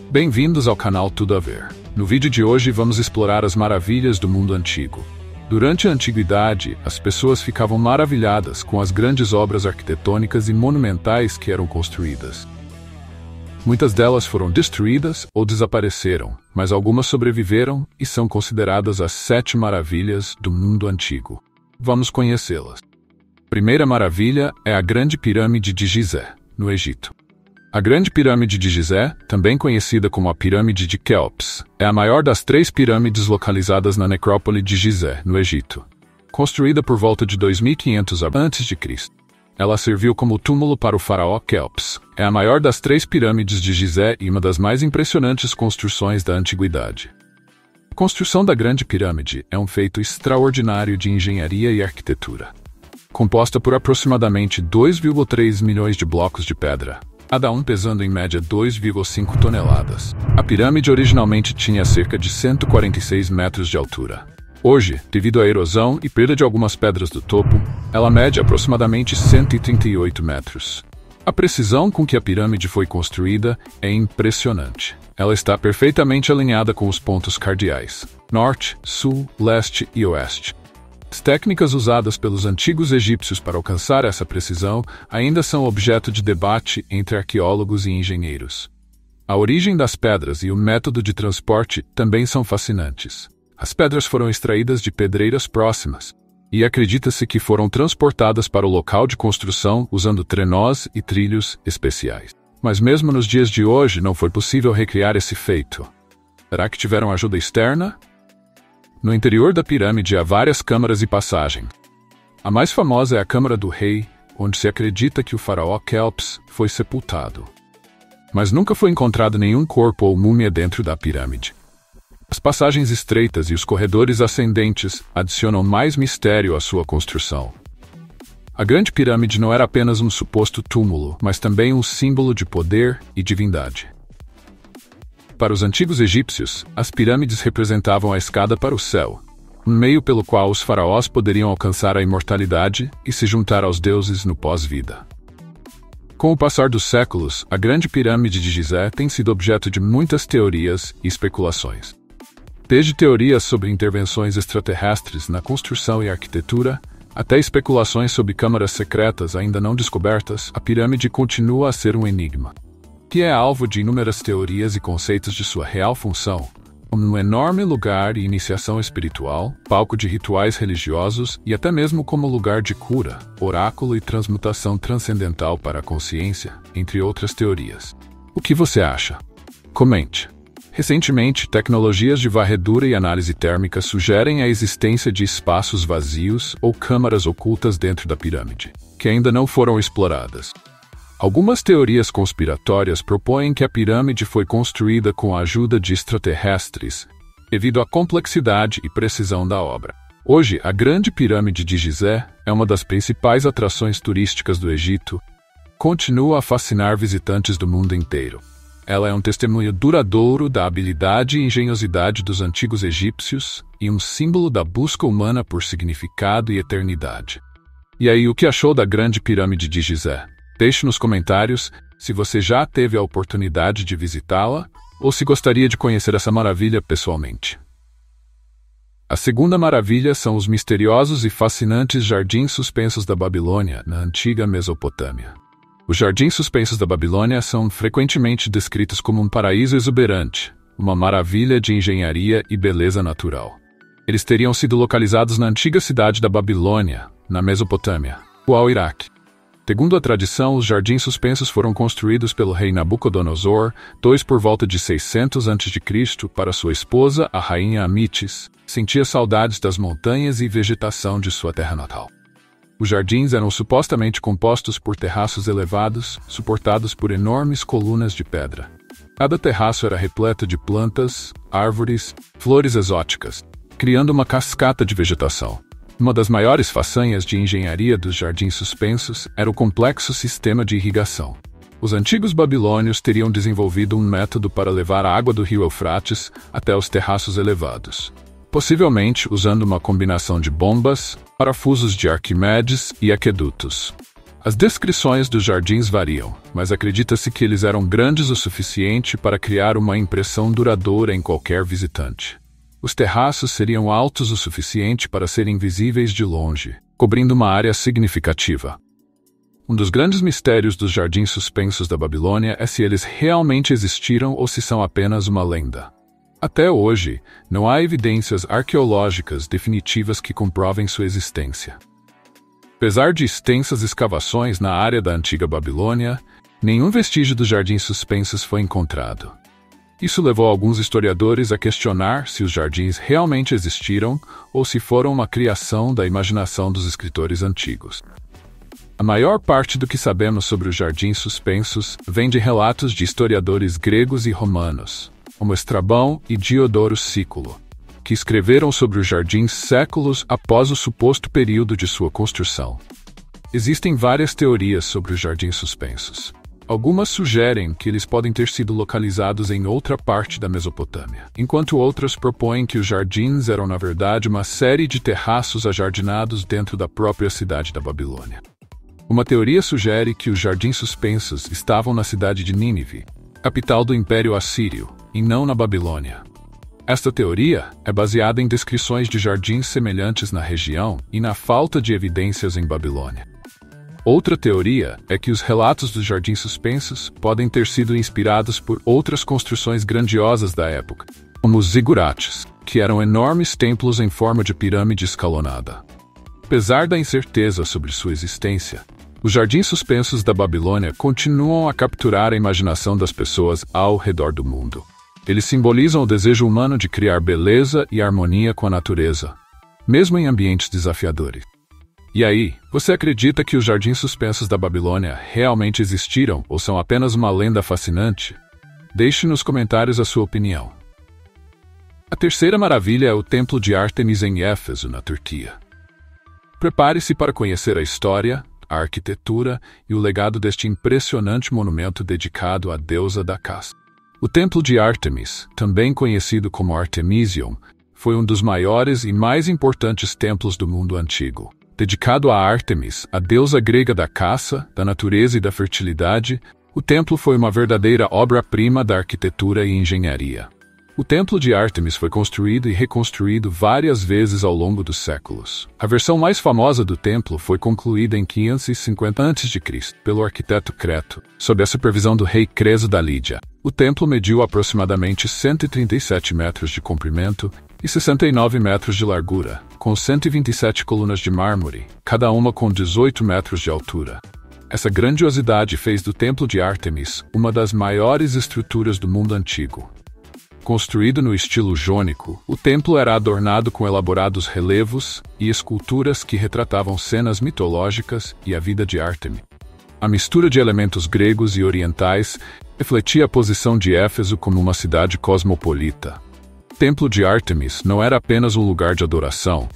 Bem-vindos ao canal Tudo a Ver. No vídeo de hoje vamos explorar as maravilhas do mundo antigo. Durante a antiguidade, as pessoas ficavam maravilhadas com as grandes obras arquitetônicas e monumentais que eram construídas. Muitas delas foram destruídas ou desapareceram, mas algumas sobreviveram e são consideradas as 7 maravilhas do mundo antigo. Vamos conhecê-las. Primeira maravilha é a Grande Pirâmide de Gizé, no Egito. A Grande Pirâmide de Gizé, também conhecida como a Pirâmide de Quéops, é a maior das 3 pirâmides localizadas na necrópole de Gizé, no Egito. Construída por volta de 2500 a.C., ela serviu como túmulo para o faraó Quéops. É a maior das 3 pirâmides de Gizé e uma das mais impressionantes construções da antiguidade. A construção da Grande Pirâmide é um feito extraordinário de engenharia e arquitetura. Composta por aproximadamente 2,3 milhões de blocos de pedra, cada um pesando em média 2,5 toneladas. A pirâmide originalmente tinha cerca de 146 metros de altura. Hoje, devido à erosão e perda de algumas pedras do topo, ela mede aproximadamente 138 metros. A precisão com que a pirâmide foi construída é impressionante. Ela está perfeitamente alinhada com os pontos cardeais: norte, sul, leste e oeste. As técnicas usadas pelos antigos egípcios para alcançar essa precisão ainda são objeto de debate entre arqueólogos e engenheiros. A origem das pedras e o método de transporte também são fascinantes. As pedras foram extraídas de pedreiras próximas, e acredita-se que foram transportadas para o local de construção usando trenós e trilhos especiais. Mas mesmo nos dias de hoje não foi possível recriar esse feito. Será que tiveram ajuda externa? No interior da pirâmide há várias câmaras e passagens. A mais famosa é a Câmara do Rei, onde se acredita que o faraó Quéops foi sepultado. Mas nunca foi encontrado nenhum corpo ou múmia dentro da pirâmide. As passagens estreitas e os corredores ascendentes adicionam mais mistério à sua construção. A Grande Pirâmide não era apenas um suposto túmulo, mas também um símbolo de poder e divindade. Para os antigos egípcios, as pirâmides representavam a escada para o céu, um meio pelo qual os faraós poderiam alcançar a imortalidade e se juntar aos deuses no pós-vida. Com o passar dos séculos, a Grande Pirâmide de Gizé tem sido objeto de muitas teorias e especulações. Desde teorias sobre intervenções extraterrestres na construção e arquitetura, até especulações sobre câmaras secretas ainda não descobertas, a pirâmide continua a ser um enigma, que é alvo de inúmeras teorias e conceitos de sua real função, como um enorme lugar e iniciação espiritual, palco de rituais religiosos e até mesmo como lugar de cura, oráculo e transmutação transcendental para a consciência, entre outras teorias. O que você acha? Comente. Recentemente, tecnologias de varredura e análise térmica sugerem a existência de espaços vazios ou câmaras ocultas dentro da pirâmide, que ainda não foram exploradas. Algumas teorias conspiratórias propõem que a pirâmide foi construída com a ajuda de extraterrestres, devido à complexidade e precisão da obra. Hoje, a Grande Pirâmide de Gizé é uma das principais atrações turísticas do Egito, continua a fascinar visitantes do mundo inteiro. Ela é um testemunho duradouro da habilidade e engenhosidade dos antigos egípcios e um símbolo da busca humana por significado e eternidade. E aí, o que achou da Grande Pirâmide de Gizé? Deixe nos comentários se você já teve a oportunidade de visitá-la ou se gostaria de conhecer essa maravilha pessoalmente. A segunda maravilha são os misteriosos e fascinantes Jardins Suspensos da Babilônia, na antiga Mesopotâmia. Os Jardins Suspensos da Babilônia são frequentemente descritos como um paraíso exuberante, uma maravilha de engenharia e beleza natural. Eles teriam sido localizados na antiga cidade da Babilônia, na Mesopotâmia, atual Iraque. Segundo a tradição, os Jardins Suspensos foram construídos pelo rei Nabucodonosor II por volta de 600 a.C. para sua esposa, a rainha Amitis, que sentia saudades das montanhas e vegetação de sua terra natal. Os jardins eram supostamente compostos por terraços elevados, suportados por enormes colunas de pedra. Cada terraço era repleto de plantas, árvores, flores exóticas, criando uma cascata de vegetação. Uma das maiores façanhas de engenharia dos Jardins Suspensos era o complexo sistema de irrigação. Os antigos babilônios teriam desenvolvido um método para levar a água do rio Eufrates até os terraços elevados, possivelmente usando uma combinação de bombas, parafusos de Arquimedes e aquedutos. As descrições dos jardins variam, mas acredita-se que eles eram grandes o suficiente para criar uma impressão duradoura em qualquer visitante. Os terraços seriam altos o suficiente para serem visíveis de longe, cobrindo uma área significativa. Um dos grandes mistérios dos jardins suspensos da Babilônia é se eles realmente existiram ou se são apenas uma lenda. Até hoje, não há evidências arqueológicas definitivas que comprovem sua existência. Apesar de extensas escavações na área da antiga Babilônia, nenhum vestígio dos jardins suspensos foi encontrado. Isso levou alguns historiadores a questionar se os jardins realmente existiram ou se foram uma criação da imaginação dos escritores antigos. A maior parte do que sabemos sobre os jardins suspensos vem de relatos de historiadores gregos e romanos, como Estrabão e Diodoro Sículo, que escreveram sobre os jardins séculos após o suposto período de sua construção. Existem várias teorias sobre os jardins suspensos. Algumas sugerem que eles podem ter sido localizados em outra parte da Mesopotâmia, enquanto outras propõem que os jardins eram na verdade uma série de terraços ajardinados dentro da própria cidade da Babilônia. Uma teoria sugere que os jardins suspensos estavam na cidade de Nínive, capital do Império Assírio, e não na Babilônia. Esta teoria é baseada em descrições de jardins semelhantes na região e na falta de evidências em Babilônia. Outra teoria é que os relatos dos jardins suspensos podem ter sido inspirados por outras construções grandiosas da época, como os zigurates, que eram enormes templos em forma de pirâmide escalonada. Apesar da incerteza sobre sua existência, os jardins suspensos da Babilônia continuam a capturar a imaginação das pessoas ao redor do mundo. Eles simbolizam o desejo humano de criar beleza e harmonia com a natureza, mesmo em ambientes desafiadores. E aí, você acredita que os jardins suspensos da Babilônia realmente existiram ou são apenas uma lenda fascinante? Deixe nos comentários a sua opinião. A terceira maravilha é o Templo de Ártemis em Éfeso, na Turquia. Prepare-se para conhecer a história, a arquitetura e o legado deste impressionante monumento dedicado à deusa da caça. O Templo de Ártemis, também conhecido como Artemision, foi um dos maiores e mais importantes templos do mundo antigo. Dedicado a Ártemis, a deusa grega da caça, da natureza e da fertilidade, o templo foi uma verdadeira obra-prima da arquitetura e engenharia. O Templo de Ártemis foi construído e reconstruído várias vezes ao longo dos séculos. A versão mais famosa do templo foi concluída em 550 a.C. pelo arquiteto Creto, sob a supervisão do rei Creso da Lídia. O templo mediu aproximadamente 137 metros de comprimento e 69 metros de largura, com 127 colunas de mármore, cada uma com 18 metros de altura. Essa grandiosidade fez do Templo de Ártemis uma das maiores estruturas do mundo antigo. Construído no estilo jônico, o templo era adornado com elaborados relevos e esculturas que retratavam cenas mitológicas e a vida de Ártemis. A mistura de elementos gregos e orientais refletia a posição de Éfeso como uma cidade cosmopolita. O Templo de Ártemis não era apenas um lugar de adoração,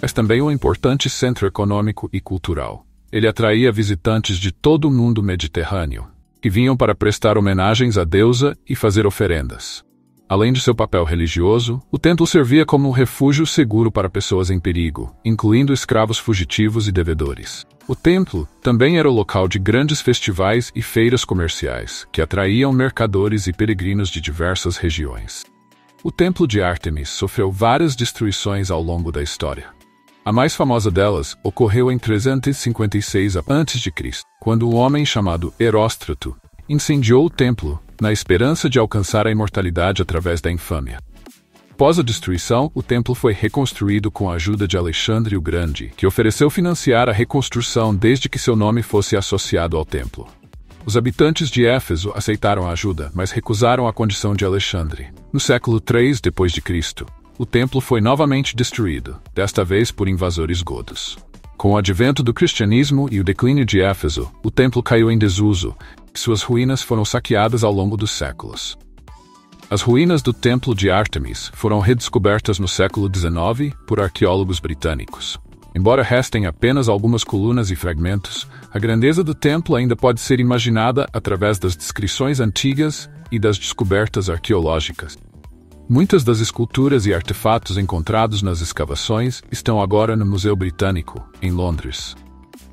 mas também um importante centro econômico e cultural. Ele atraía visitantes de todo o mundo mediterrâneo, que vinham para prestar homenagens à deusa e fazer oferendas. Além de seu papel religioso, o templo servia como um refúgio seguro para pessoas em perigo, incluindo escravos fugitivos e devedores. O templo também era o local de grandes festivais e feiras comerciais, que atraíam mercadores e peregrinos de diversas regiões. O Templo de Ártemis sofreu várias destruições ao longo da história. A mais famosa delas ocorreu em 356 a.C., quando um homem chamado Heróstrato incendiou o templo, na esperança de alcançar a imortalidade através da infâmia. Após a destruição, o templo foi reconstruído com a ajuda de Alexandre o Grande, que ofereceu financiar a reconstrução desde que seu nome fosse associado ao templo. Os habitantes de Éfeso aceitaram a ajuda, mas recusaram a condição de Alexandre. No século III d.C., o templo foi novamente destruído, desta vez por invasores godos. Com o advento do cristianismo e o declínio de Éfeso, o templo caiu em desuso, e suas ruínas foram saqueadas ao longo dos séculos. As ruínas do Templo de Ártemis foram redescobertas no século XIX por arqueólogos britânicos. Embora restem apenas algumas colunas e fragmentos, a grandeza do templo ainda pode ser imaginada através das descrições antigas e das descobertas arqueológicas. Muitas das esculturas e artefatos encontrados nas escavações estão agora no Museu Britânico, em Londres.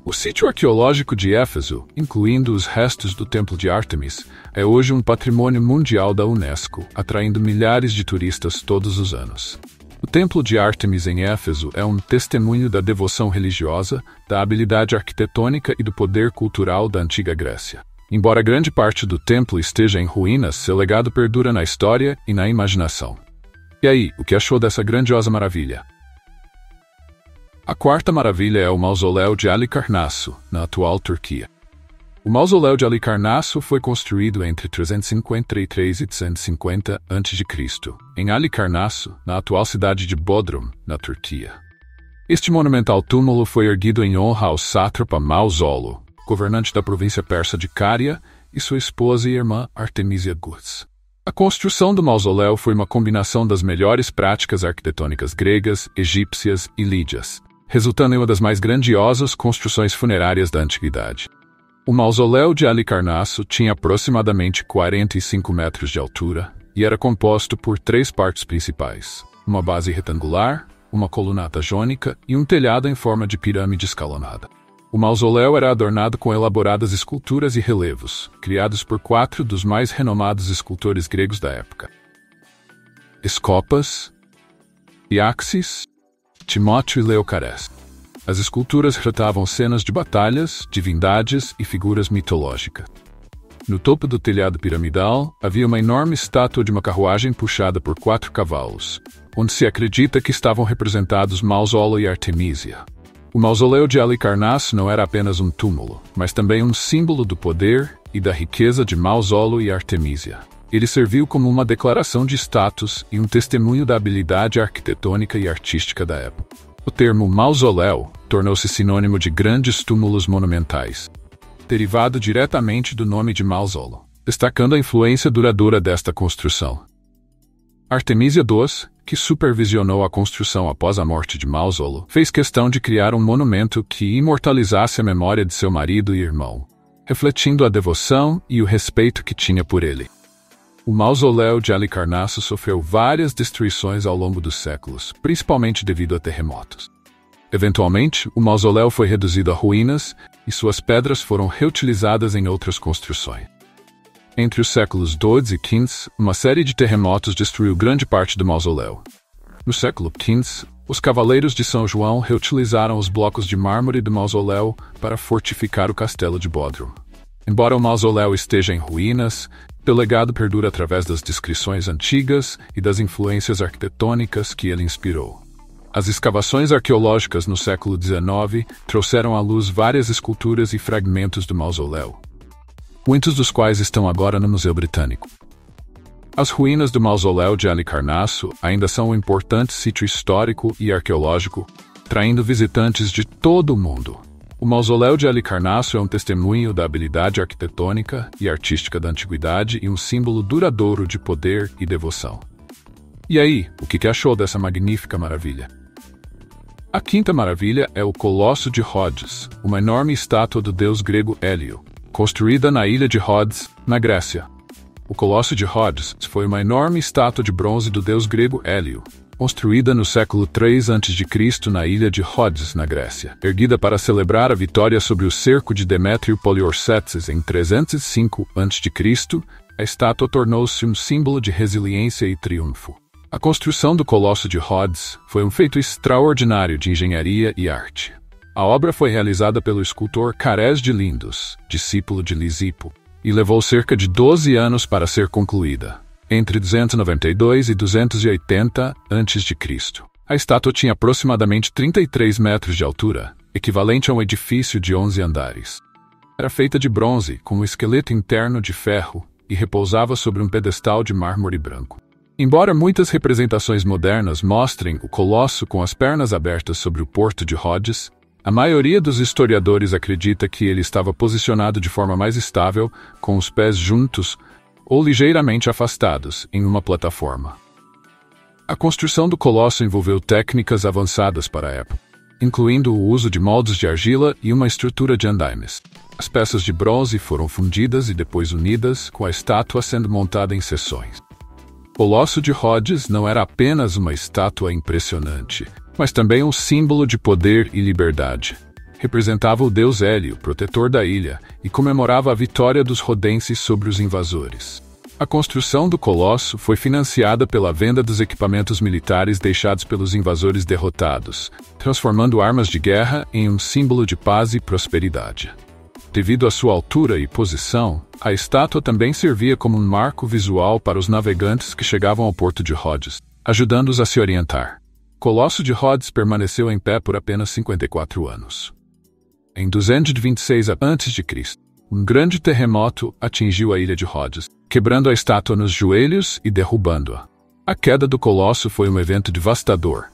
O sítio arqueológico de Éfeso, incluindo os restos do Templo de Ártemis, é hoje um patrimônio mundial da Unesco, atraindo milhares de turistas todos os anos. O Templo de Ártemis em Éfeso é um testemunho da devoção religiosa, da habilidade arquitetônica e do poder cultural da antiga Grécia. Embora grande parte do templo esteja em ruínas, seu legado perdura na história e na imaginação. E aí, o que achou dessa grandiosa maravilha? A quarta maravilha é o Mausoléu de Halicarnasso, na atual Turquia. O Mausoléu de Halicarnasso foi construído entre 353 e 350 a.C., em Halicarnasso, na atual cidade de Bodrum, na Turquia. Este monumental túmulo foi erguido em honra ao sátrapa Mausolo, governante da província persa de Cária, e sua esposa e irmã Artemisia Guz. A construção do mausoléu foi uma combinação das melhores práticas arquitetônicas gregas, egípcias e lídias, resultando em uma das mais grandiosas construções funerárias da antiguidade. O mausoléu de Halicarnasso tinha aproximadamente 45 metros de altura e era composto por 3 partes principais: uma base retangular, uma colunata jônica e um telhado em forma de pirâmide escalonada. O mausoléu era adornado com elaboradas esculturas e relevos, criados por 4 dos mais renomados escultores gregos da época: Escopas, Iáxis, Timóteo e Leucarés. As esculturas retratavam cenas de batalhas, divindades e figuras mitológicas. No topo do telhado piramidal, havia uma enorme estátua de uma carruagem puxada por 4 cavalos, onde se acredita que estavam representados Mausolo e Artemisia. O mausoléu de Halicarnasso não era apenas um túmulo, mas também um símbolo do poder e da riqueza de Mausolo e Artemisia. Ele serviu como uma declaração de status e um testemunho da habilidade arquitetônica e artística da época. O termo mausoléu tornou-se sinônimo de grandes túmulos monumentais, derivado diretamente do nome de Mausolo, destacando a influência duradoura desta construção. Artemisia II, que supervisionou a construção após a morte de Mausolo, fez questão de criar um monumento que imortalizasse a memória de seu marido e irmão, refletindo a devoção e o respeito que tinha por ele. O mausoléu de Halicarnasso sofreu várias destruições ao longo dos séculos, principalmente devido a terremotos. Eventualmente, o mausoléu foi reduzido a ruínas e suas pedras foram reutilizadas em outras construções. Entre os séculos II e V, uma série de terremotos destruiu grande parte do mausoléu. No século V, os cavaleiros de São João reutilizaram os blocos de mármore do mausoléu para fortificar o castelo de Bodrum. Embora o mausoléu esteja em ruínas, seu legado perdura através das descrições antigas e das influências arquitetônicas que ele inspirou. As escavações arqueológicas no século XIX trouxeram à luz várias esculturas e fragmentos do mausoléu, muitos dos quais estão agora no Museu Britânico. As ruínas do mausoléu de Halicarnasso ainda são um importante sítio histórico e arqueológico, atraindo visitantes de todo o mundo. O mausoléu de Halicarnasso é um testemunho da habilidade arquitetônica e artística da antiguidade e um símbolo duradouro de poder e devoção. E aí, o que achou dessa magnífica maravilha? A quinta maravilha é o Colosso de Rhodes, uma enorme estátua do deus grego Hélio, construída na ilha de Rhodes, na Grécia. O Colosso de Rhodes foi uma enorme estátua de bronze do deus grego Hélio, construída no século III a.C. na ilha de Rhodes, na Grécia. Erguida para celebrar a vitória sobre o cerco de Demétrio Poliorcetes em 305 a.C., a estátua tornou-se um símbolo de resiliência e triunfo. A construção do Colosso de Rhodes foi um feito extraordinário de engenharia e arte. A obra foi realizada pelo escultor Carés de Lindos, discípulo de Lisipo, e levou cerca de 12 anos para ser concluída, entre 292 e 280 a.C. A estátua tinha aproximadamente 33 metros de altura, equivalente a um edifício de 11 andares. Era feita de bronze, com um esqueleto interno de ferro, e repousava sobre um pedestal de mármore branco. Embora muitas representações modernas mostrem o colosso com as pernas abertas sobre o porto de Rhodes, a maioria dos historiadores acredita que ele estava posicionado de forma mais estável, com os pés juntos ou ligeiramente afastados, em uma plataforma. A construção do colosso envolveu técnicas avançadas para a época, incluindo o uso de moldes de argila e uma estrutura de andaimes. As peças de bronze foram fundidas e depois unidas, com a estátua sendo montada em seções. O Colosso de Rhodes não era apenas uma estátua impressionante, mas também um símbolo de poder e liberdade. representava o deus Hélio, protetor da ilha, e comemorava a vitória dos rodenses sobre os invasores. A construção do colosso foi financiada pela venda dos equipamentos militares deixados pelos invasores derrotados, transformando armas de guerra em um símbolo de paz e prosperidade. Devido à sua altura e posição, a estátua também servia como um marco visual para os navegantes que chegavam ao porto de Rhodes, ajudando-os a se orientar. O Colosso de Rhodes permaneceu em pé por apenas 54 anos. Em 226 a.C., um grande terremoto atingiu a ilha de Rhodes, quebrando a estátua nos joelhos e derrubando-a. A queda do colosso foi um evento devastador,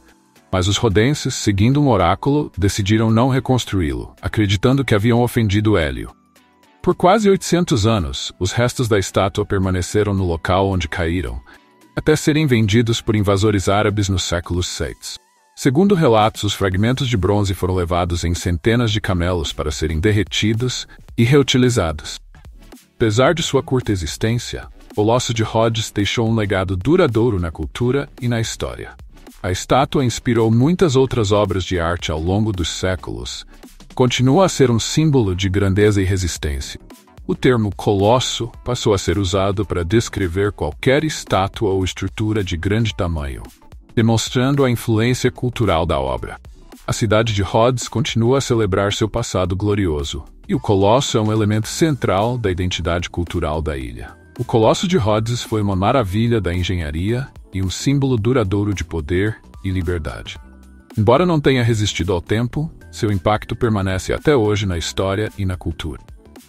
mas os rodenses, seguindo um oráculo, decidiram não reconstruí-lo, acreditando que haviam ofendido Hélio. Por quase 800 anos, os restos da estátua permaneceram no local onde caíram, até serem vendidos por invasores árabes no século VI. Segundo relatos, os fragmentos de bronze foram levados em centenas de camelos para serem derretidos e reutilizados. Apesar de sua curta existência, o Colosso de Rhodes deixou um legado duradouro na cultura e na história. A estátua inspirou muitas outras obras de arte ao longo dos séculos. Continua a ser um símbolo de grandeza e resistência. O termo colosso passou a ser usado para descrever qualquer estátua ou estrutura de grande tamanho, demonstrando a influência cultural da obra. A cidade de Rhodes continua a celebrar seu passado glorioso, e o colosso é um elemento central da identidade cultural da ilha. O Colosso de Rhodes foi uma maravilha da engenharia e um símbolo duradouro de poder e liberdade. Embora não tenha resistido ao tempo, seu impacto permanece até hoje na história e na cultura.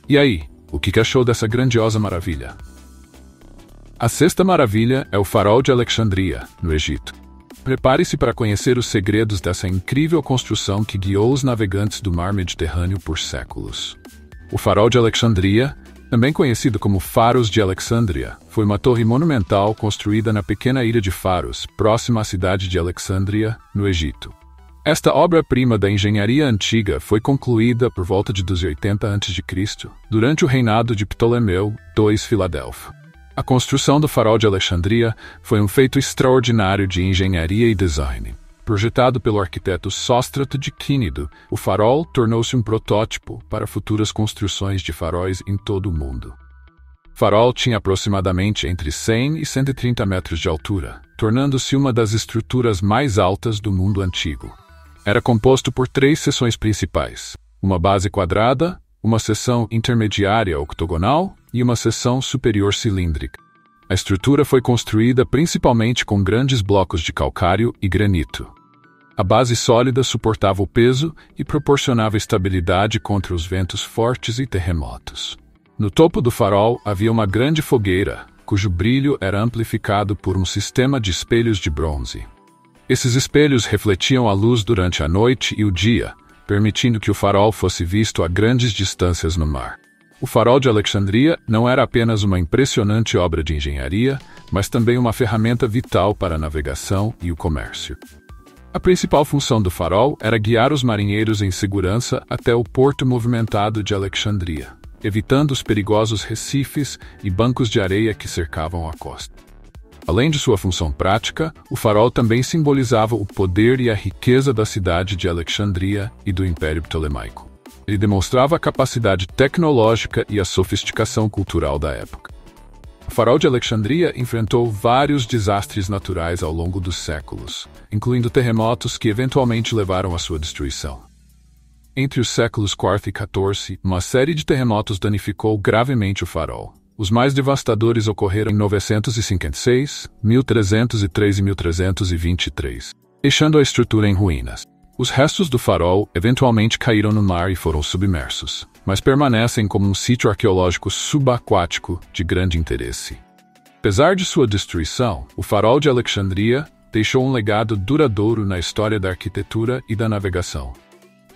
E aí, o que achou dessa grandiosa maravilha? A sexta maravilha é o Farol de Alexandria, no Egito. Prepare-se para conhecer os segredos dessa incrível construção que guiou os navegantes do mar Mediterrâneo por séculos. O Farol de Alexandria, também conhecido como Faros de Alexandria, foi uma torre monumental construída na pequena ilha de Faros, próxima à cidade de Alexandria, no Egito. Esta obra-prima da engenharia antiga foi concluída por volta de 280 a.C., durante o reinado de Ptolomeu II Filadelfo. A construção do Farol de Alexandria foi um feito extraordinário de engenharia e design. Projetado pelo arquiteto Sóstrato de Quínido, o farol tornou-se um protótipo para futuras construções de faróis em todo o mundo. O farol tinha aproximadamente entre 100 e 130 metros de altura, tornando-se uma das estruturas mais altas do mundo antigo. Era composto por 3 seções principais: uma base quadrada, uma seção intermediária octogonal e uma seção superior cilíndrica. A estrutura foi construída principalmente com grandes blocos de calcário e granito. A base sólida suportava o peso e proporcionava estabilidade contra os ventos fortes e terremotos. No topo do farol havia uma grande fogueira, cujo brilho era amplificado por um sistema de espelhos de bronze. Esses espelhos refletiam a luz durante a noite e o dia, permitindo que o farol fosse visto a grandes distâncias no mar. O Farol de Alexandria não era apenas uma impressionante obra de engenharia, mas também uma ferramenta vital para a navegação e o comércio. A principal função do farol era guiar os marinheiros em segurança até o porto movimentado de Alexandria, evitando os perigosos recifes e bancos de areia que cercavam a costa. Além de sua função prática, o farol também simbolizava o poder e a riqueza da cidade de Alexandria e do Império Ptolemaico. Ele demonstrava a capacidade tecnológica e a sofisticação cultural da época. O Farol de Alexandria enfrentou vários desastres naturais ao longo dos séculos, incluindo terremotos que eventualmente levaram à sua destruição. Entre os séculos IV e XIV, uma série de terremotos danificou gravemente o farol. Os mais devastadores ocorreram em 956, 1303 e 1323, deixando a estrutura em ruínas. Os restos do farol eventualmente caíram no mar e foram submersos, mas permanecem como um sítio arqueológico subaquático de grande interesse. Apesar de sua destruição, o Farol de Alexandria deixou um legado duradouro na história da arquitetura e da navegação.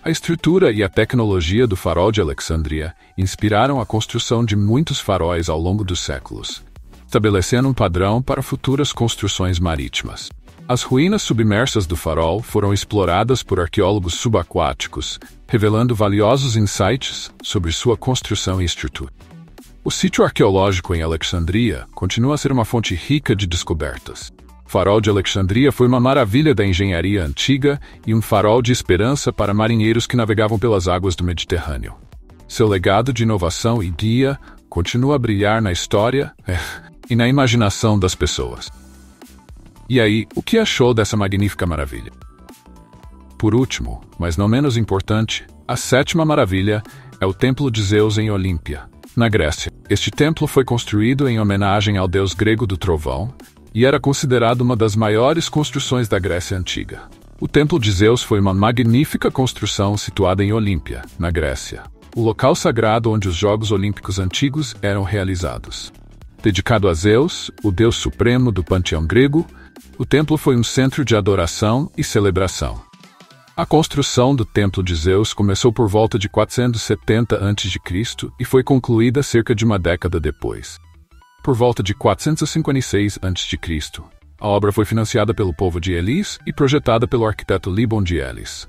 A estrutura e a tecnologia do Farol de Alexandria inspiraram a construção de muitos faróis ao longo dos séculos, estabelecendo um padrão para futuras construções marítimas. As ruínas submersas do farol foram exploradas por arqueólogos subaquáticos, revelando valiosos insights sobre sua construção e estrutura. O sítio arqueológico em Alexandria continua a ser uma fonte rica de descobertas. O farol de Alexandria foi uma maravilha da engenharia antiga e um farol de esperança para marinheiros que navegavam pelas águas do Mediterrâneo. Seu legado de inovação e guia continua a brilhar na história e na imaginação das pessoas. E aí, o que achou dessa magnífica maravilha? Por último, mas não menos importante, a sétima maravilha é o Templo de Zeus em Olímpia, na Grécia. Este templo foi construído em homenagem ao deus grego do trovão e era considerado uma das maiores construções da Grécia Antiga. O Templo de Zeus foi uma magnífica construção situada em Olímpia, na Grécia, o local sagrado onde os Jogos Olímpicos antigos eram realizados. Dedicado a Zeus, o deus supremo do panteão grego, o templo foi um centro de adoração e celebração. A construção do Templo de Zeus começou por volta de 470 a.C. e foi concluída cerca de uma década depois. Por volta de 456 a.C., a obra foi financiada pelo povo de Elis e projetada pelo arquiteto Libon de Elis.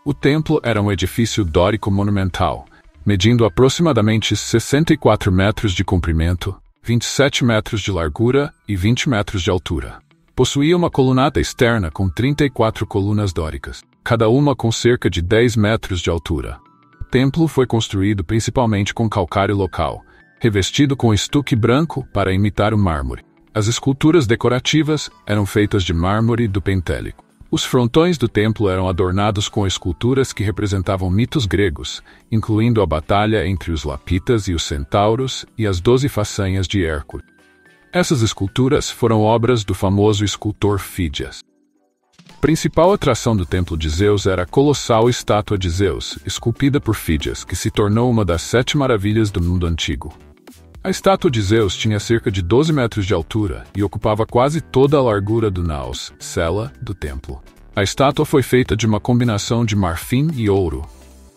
O templo era um edifício dórico monumental, medindo aproximadamente 64 metros de comprimento, 27 metros de largura e 20 metros de altura. Possuía uma colunata externa com 34 colunas dóricas, cada uma com cerca de 10 metros de altura. O templo foi construído principalmente com calcário local, revestido com estuque branco para imitar o mármore. As esculturas decorativas eram feitas de mármore do Pentélico. Os frontões do templo eram adornados com esculturas que representavam mitos gregos, incluindo a batalha entre os Lapitas e os Centauros e as 12 façanhas de Hércules. Essas esculturas foram obras do famoso escultor Fídias. A principal atração do Templo de Zeus era a colossal estátua de Zeus, esculpida por Fídias, que se tornou uma das 7 maravilhas do mundo antigo. A estátua de Zeus tinha cerca de 12 metros de altura e ocupava quase toda a largura do naos, cela, do templo. A estátua foi feita de uma combinação de marfim e ouro.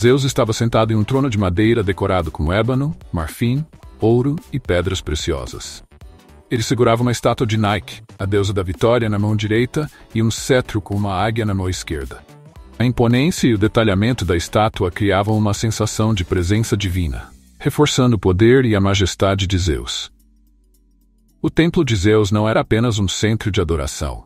Zeus estava sentado em um trono de madeira decorado com ébano, marfim, ouro e pedras preciosas. Ele segurava uma estátua de Nike, a deusa da vitória, na mão direita e um cetro com uma águia na mão esquerda. A imponência e o detalhamento da estátua criavam uma sensação de presença divina, reforçando o poder e a majestade de Zeus. O Templo de Zeus não era apenas um centro de adoração,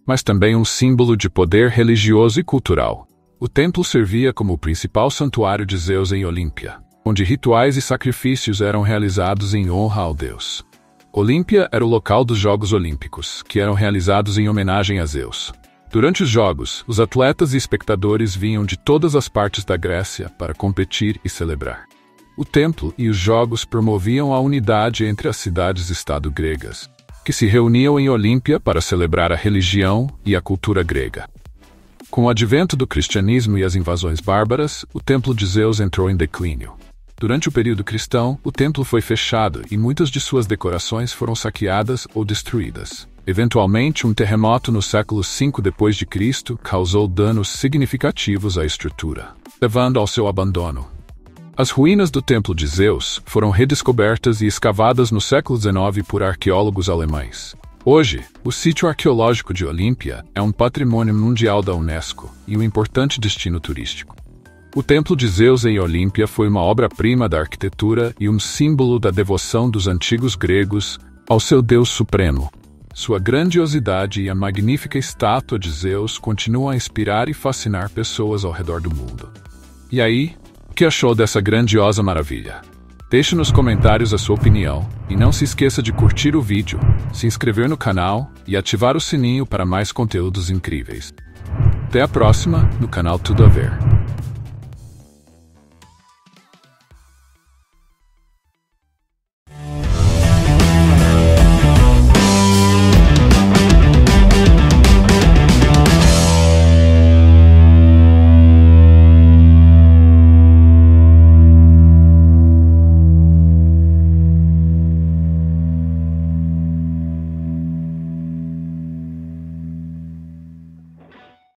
mas também um símbolo de poder religioso e cultural. O templo servia como o principal santuário de Zeus em Olímpia, onde rituais e sacrifícios eram realizados em honra ao deus. Olímpia era o local dos Jogos Olímpicos, que eram realizados em homenagem a Zeus. Durante os Jogos, os atletas e espectadores vinham de todas as partes da Grécia para competir e celebrar. O templo e os Jogos promoviam a unidade entre as cidades-estado gregas, que se reuniam em Olímpia para celebrar a religião e a cultura grega. Com o advento do cristianismo e as invasões bárbaras, o Templo de Zeus entrou em declínio. Durante o período cristão, o templo foi fechado e muitas de suas decorações foram saqueadas ou destruídas. Eventualmente, um terremoto no século V d.C. causou danos significativos à estrutura, levando ao seu abandono. As ruínas do Templo de Zeus foram redescobertas e escavadas no século XIX por arqueólogos alemães. Hoje, o sítio arqueológico de Olímpia é um patrimônio mundial da Unesco e um importante destino turístico. O Templo de Zeus em Olímpia foi uma obra-prima da arquitetura e um símbolo da devoção dos antigos gregos ao seu Deus supremo. Sua grandiosidade e a magnífica estátua de Zeus continuam a inspirar e fascinar pessoas ao redor do mundo. E aí, o que achou dessa grandiosa maravilha? Deixe nos comentários a sua opinião e não se esqueça de curtir o vídeo, se inscrever no canal e ativar o sininho para mais conteúdos incríveis. Até a próxima no canal Tudo a Ver.